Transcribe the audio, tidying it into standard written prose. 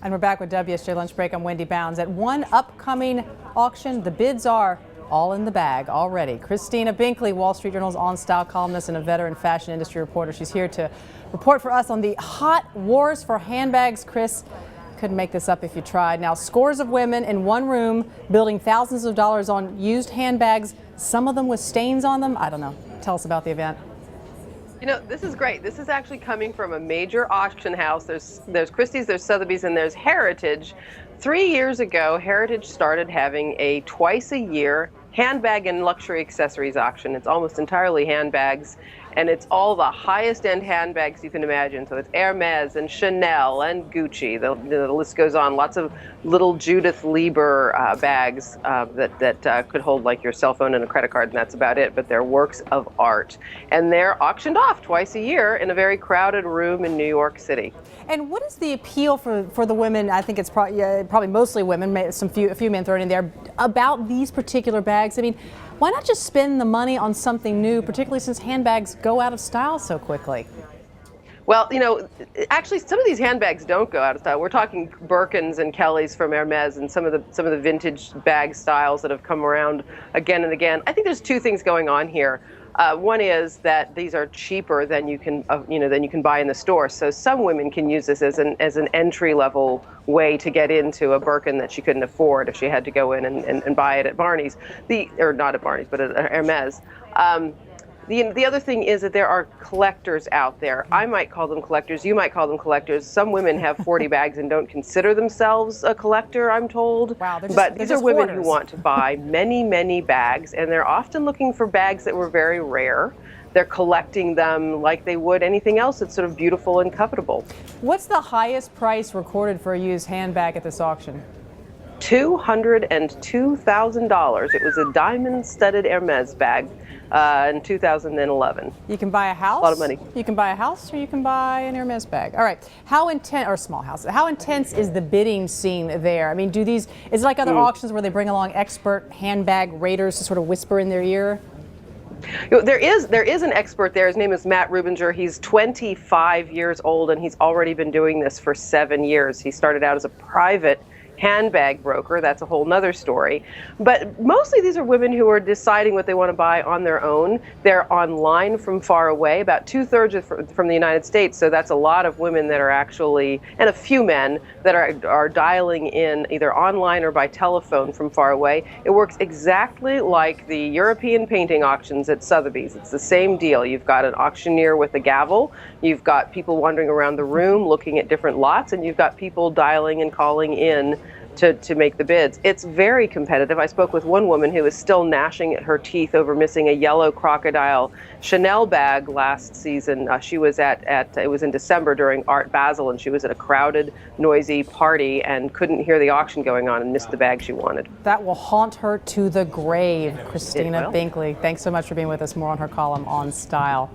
And we're back with WSJ Lunch Break. I'm Wendy Bounds. At one upcoming auction, the bids are all in the bag already. Christina Binkley, Wall Street Journal's on-style columnist and a veteran fashion industry reporter. She's here to report for us on the hot wars for handbags. Chris, couldn't make this up if you tried. Now, scores of women in one room building thousands of dollars on used handbags, some of them with stains on them. I don't know. Tell us about the event. You know, this is great. This is actually coming from a major auction house. There's Christie's, there's Sotheby's, and there's Heritage. 3 years ago, Heritage started having a twice-a-year handbag and luxury accessories auction. It's almost entirely handbags, and it's all the highest-end handbags you can imagine. So it's Hermes and Chanel and Gucci. The list goes on. Lots of little Judith Lieber bags that could hold like your cell phone and a credit card, and that's about it. But they're works of art, and they're auctioned off twice a year in a very crowded room in New York City. And what is the appeal for the women? I think it's probably mostly women, a few men thrown in there, about these particular bags. I mean, why not just spend the money on something new, particularly since handbags go out of style so quickly? Well, you know, actually, some of these handbags don't go out of style. We're talking Birkins and Kellys from Hermes and some of the vintage bag styles that have come around again and again. I think there's two things going on here. One is that these are cheaper than you can buy in the store. So some women can use this as an entry-level way to get into a Birkin that she couldn't afford if she had to go in and buy it at Barney's, or not at Barney's, but at Hermes. The other thing is that there are collectors out there. I might call them collectors. You might call them collectors. Some women have 40 bags and don't consider themselves a collector, I'm told. Wow, but these are women hoarders who want to buy many, many bags, and they're often looking for bags that were very rare. They're collecting them like they would anything else that's sort of beautiful and covetable. What's the highest price recorded for a used handbag at this auction? $202,000. It was a diamond-studded Hermes bag in 2011. You can buy a house. A lot of money. You can buy a house, or you can buy an Hermes bag. All right. How intense, or small house? How intense is the bidding scene there? I mean, is it like other auctions where they bring along expert handbag raters to sort of whisper in their ear? You know, there is an expert there. His name is Matt Rubinger. He's 25 years old, and he's already been doing this for 7 years. He started out as a private handbag broker. That's a whole nother story. But mostly these are women who are deciding what they want to buy on their own. They're online from far away, about 2/3 from the United States. So that's a lot of women that are actually, and a few men that are dialing in either online or by telephone from far away. It works exactly like the European painting auctions at Sotheby's. It's the same deal. You've got an auctioneer with a gavel. You've got people wandering around the room looking at different lots, and you've got people dialing and calling in to make the bids. It's very competitive. I spoke with one woman who is still gnashing at her teeth over missing a yellow crocodile Chanel bag last season. She was it was in December during Art Basel, and she was at a crowded, noisy party and couldn't hear the auction going on and missed the bag she wanted. That will haunt her to the grave. Christina Binkley, thanks so much for being with us. More on her column on style.